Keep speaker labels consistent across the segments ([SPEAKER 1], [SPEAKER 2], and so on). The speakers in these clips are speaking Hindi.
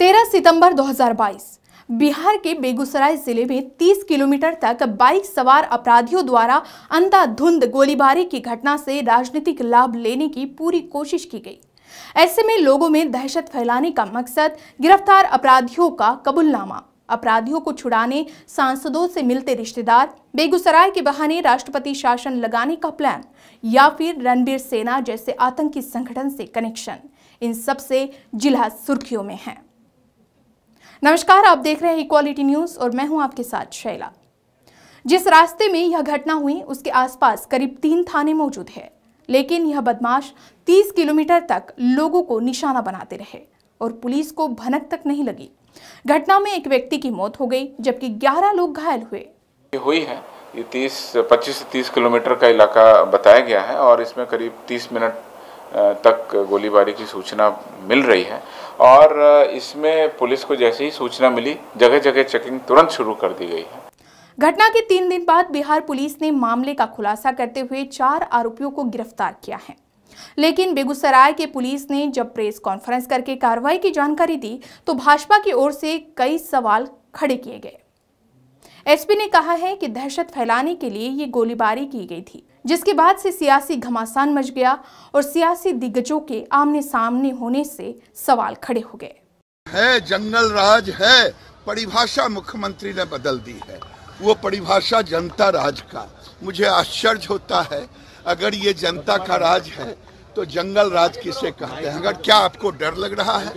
[SPEAKER 1] 13 सितंबर 2022 बिहार के बेगूसराय जिले में 30 किलोमीटर तक बाइक सवार अपराधियों द्वारा अंधाधुंध गोलीबारी की घटना से राजनीतिक लाभ लेने की पूरी कोशिश की गई। ऐसे में लोगों में दहशत फैलाने का मकसद गिरफ्तार अपराधियों का कबूलनामा, अपराधियों को छुड़ाने सांसदों से मिलते रिश्तेदार, बेगूसराय के बहाने राष्ट्रपति शासन लगाने का प्लान या फिर रणबीर सेना जैसे आतंकी संगठन से कनेक्शन, इन सब से जिला सुर्खियों में है। नमस्कार, आप देख रहे हैं इक्वालिटी न्यूज और मैं हूं आपके साथ शैला। जिस रास्ते में यह घटना हुई उसके आसपास करीब 3 थाने मौजूद है, लेकिन यह बदमाश 30 किलोमीटर तक लोगों को निशाना बनाते रहे और पुलिस को भनक तक नहीं लगी। घटना में एक व्यक्ति की मौत हो गई जबकि 11 लोग घायल हुई
[SPEAKER 2] है। ये 25 से 30 किलोमीटर का इलाका बताया गया है और इसमें करीब 30 मिनट तक गोलीबारी की सूचना मिल रही है और इसमें पुलिस को जैसे ही सूचना मिली जगह जगह चेकिंग तुरंत शुरू कर दी गई है।
[SPEAKER 1] घटना के 3 दिन बाद बिहार पुलिस ने मामले का खुलासा करते हुए 4 आरोपियों को गिरफ्तार किया है, लेकिन बेगूसराय के पुलिस ने जब प्रेस कॉन्फ्रेंस करके कार्रवाई की जानकारी दी तो भाजपा की ओर से कई सवाल खड़े किए गए। एसपी ने कहा है कि दहशत फैलाने के लिए ये गोलीबारी की गई थी, जिसके बाद से सियासी घमासान मच गया और सियासी दिग्गजों के आमने सामने होने से सवाल खड़े हो गए।
[SPEAKER 3] है जंगल राज है, परिभाषा मुख्यमंत्री ने बदल दी है, वो परिभाषा जनता राज का। मुझे आश्चर्य होता है, अगर ये जनता का राज है तो जंगल राज किसे कहते हैं? अगर क्या आपको डर लग रहा है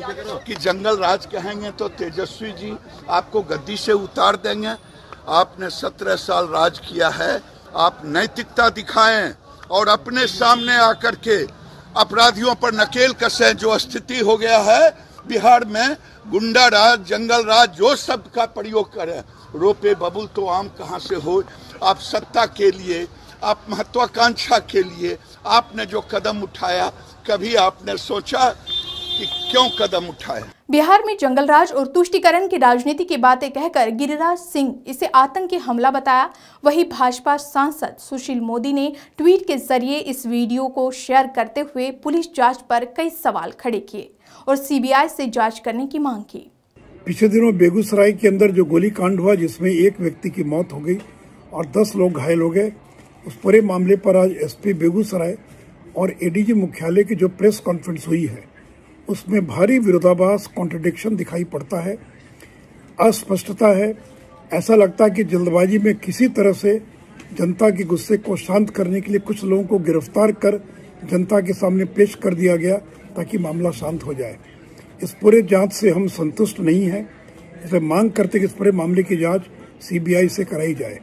[SPEAKER 3] कि जंगल राज कहेंगे तो तेजस्वी जी आपको गद्दी से उतार देंगे? आपने 17 साल राज किया है, आप नैतिकता दिखाएं और अपने सामने आकर के अपराधियों पर नकेल कसें। जो स्थिति हो गया है बिहार में, गुंडा राज, जंगल राज, जो शब्द का प्रयोग करें, रोपे बबुल तो आम कहां से हो। आप सत्ता के लिए, आप महत्वाकांक्षा के लिए आपने जो कदम उठाया, कभी आपने सोचा कि क्यों कदम उठाए?
[SPEAKER 1] बिहार में जंगलराज और तुष्टीकरण की राजनीति की बातें कहकर गिरिराज सिंह इसे आतंकी हमला बताया। वहीं भाजपा सांसद सुशील मोदी ने ट्वीट के जरिए इस वीडियो को शेयर करते हुए पुलिस जांच पर कई सवाल खड़े किए और सीबीआई से जांच करने की मांग की।
[SPEAKER 4] पिछले दिनों बेगूसराय के अंदर जो गोलीकांड हुआ जिसमें एक व्यक्ति की मौत हो गई और 10 लोग घायल हो गए, उस पूरे मामले पर आज एसपी बेगूसराय और एडीजी मुख्यालय की जो प्रेस कॉन्फ्रेंस हुई है उसमें भारी विरोधाभास, कॉन्ट्रडिक्शन दिखाई पड़ता है, अस्पष्टता है। ऐसा लगता है कि जल्दबाजी में किसी तरह से जनता के गुस्से को शांत करने के लिए कुछ लोगों को गिरफ्तार कर जनता के सामने पेश कर दिया गया ताकि मामला शांत हो जाए। इस पूरे जांच से हम संतुष्ट नहीं हैं, इसलिए मांग करते कि इस पूरे मामले की जांच सीबीआई से कराई जाए।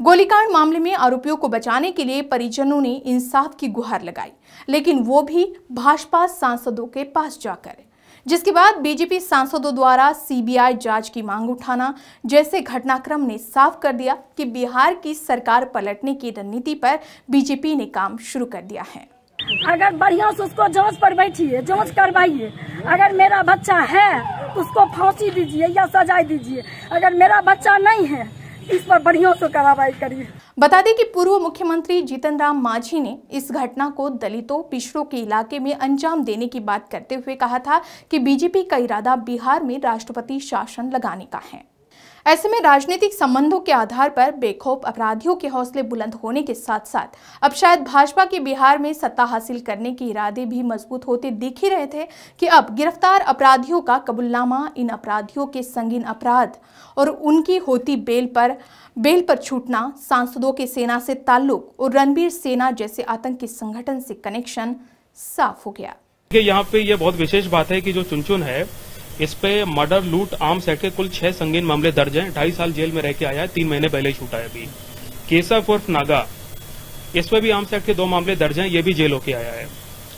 [SPEAKER 1] गोलीकांड मामले में आरोपियों को बचाने के लिए परिजनों ने इंसाफ की गुहार लगाई, लेकिन वो भी भाजपा सांसदों के पास जाकर, जिसके बाद बीजेपी सांसदों द्वारा सीबीआई जांच की मांग उठाना जैसे घटनाक्रम ने साफ कर दिया कि बिहार की सरकार पलटने की रणनीति पर बीजेपी ने काम शुरू कर दिया है।
[SPEAKER 5] अगर बढ़िया से उसको जांच पर बैठिए, जांच करवाइए। अगर मेरा बच्चा है उसको फांसी दीजिए या सजा दीजिए, अगर मेरा बच्चा नहीं है इस पर बढ़िया से कार्रवाई करिए।
[SPEAKER 1] बता दें कि पूर्व मुख्यमंत्री जीतन राम मांझी ने इस घटना को दलितों, पिछड़ों के इलाके में अंजाम देने की बात करते हुए कहा था कि बीजेपी का इरादा बिहार में राष्ट्रपति शासन लगाने का है। ऐसे में राजनीतिक संबंधों के आधार पर बेखौफ अपराधियों के हौसले बुलंद होने के साथ साथ अब शायद भाजपा के बिहार में सत्ता हासिल करने के इरादे भी मजबूत होते दिख ही रहे थे कि अब गिरफ्तार अपराधियों का कबूलनामा, इन अपराधियों के संगीन अपराध और उनकी होती बेल पर छूटना, सांसदों के सेना से ताल्लुक और रणबीर सेना जैसे आतंकी संगठन से कनेक्शन साफ हो गया।
[SPEAKER 6] यहाँ पे ये बहुत विशेष बात है कि जो चुन है इस पे मर्डर, लूट, आर्म्स एक्ट के कुल 6 संगीन मामले दर्ज हैं। 2.5 साल जेल में रह के आया है, 3 महीने पहले छूटा है अभी। केशव उर्फ नागा, इस पे भी आर्म्स एक्ट के 2 मामले दर्ज हैं, ये भी जेल होके आया है।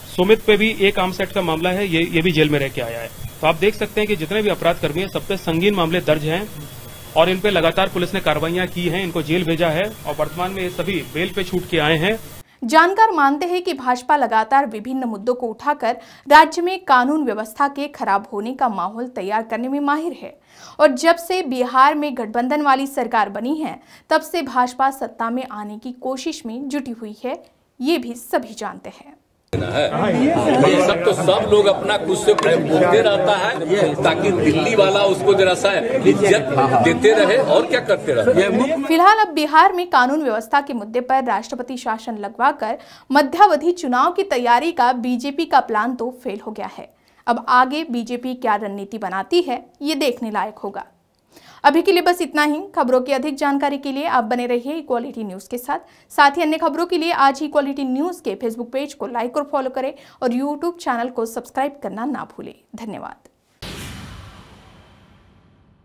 [SPEAKER 6] सुमित पे भी एक आर्म्स एक्ट का मामला है, ये भी जेल में रह के आया है। तो आप देख सकते हैं कि जितने भी अपराध कर्मी हैं सब पे संगीन मामले दर्ज हैं और इन पे लगातार पुलिस ने कार्रवाइयां की हैं, इनको जेल भेजा है और वर्तमान में ये सभी बेल पे छूट के आए हैं।
[SPEAKER 1] जानकार मानते हैं कि भाजपा लगातार विभिन्न मुद्दों को उठाकर राज्य में कानून व्यवस्था के खराब होने का माहौल तैयार करने में माहिर है और जब से बिहार में गठबंधन वाली सरकार बनी है तब से भाजपा सत्ता में आने की कोशिश में जुटी हुई है, ये भी सभी जानते हैं।
[SPEAKER 7] है। ये सब तो सब लोग अपना खुद से बोलते रहता है ताकि दिल्ली वाला उसको जरा सा इज्जत देते रहे और क्या करते रहे।
[SPEAKER 1] फिलहाल अब बिहार में कानून व्यवस्था के मुद्दे पर राष्ट्रपति शासन लगवाकर मध्यावधि चुनाव की तैयारी का बीजेपी का प्लान तो फेल हो गया है। अब आगे बीजेपी क्या रणनीति बनाती है, ये देखने लायक होगा। अभी के लिए बस इतना ही। खबरों की अधिक जानकारी के लिए आप बने रहिए इक्वालिटी न्यूज के साथ ही अन्य खबरों के लिए आज ही इक्वालिटी न्यूज के फेसबुक पेज को लाइक और फॉलो करें और यूट्यूब चैनल को सब्सक्राइब करना ना भूलें। धन्यवाद।